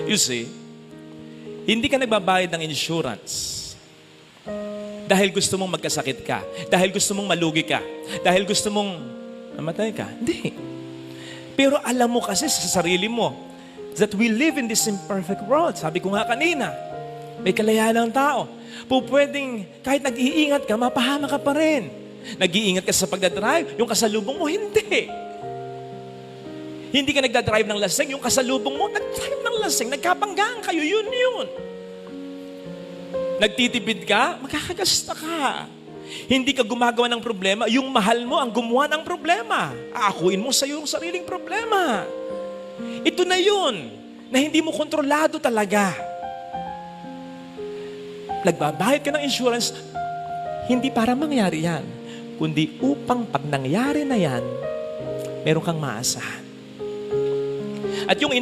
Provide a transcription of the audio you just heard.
You see, hindi ka nagbabayad ng insurance dahil gusto mong magkasakit ka, dahil gusto mong malugi ka, dahil gusto mong mamatay ka. Hindi. Pero alam mo kasi sa sarili mo that we live in this imperfect world. Sabi ko nga kanina, may kalayaan ng tao. Pwedeng kahit nag-iingat ka, mapahama ka pa rin. Nag-iingat ka sa pagdadrive, yung kasalubong mo, hindi. Hindi ka nagdadrive ng lasing, yung kasalubong mo, nagdrive ng lasing, nagkapanggaan kayo, yun. Nagtitipid ka, makakagasta ka. Hindi ka gumagawa ng problema, yung mahal mo ang gumawa ng problema. Aakuin mo sa iyong sariling problema. Ito na yun, na hindi mo kontrolado talaga. Nagbabayad ka ng insurance, hindi para mangyari yan, kundi upang pag nangyari na yan, meron kang maasahan. At yung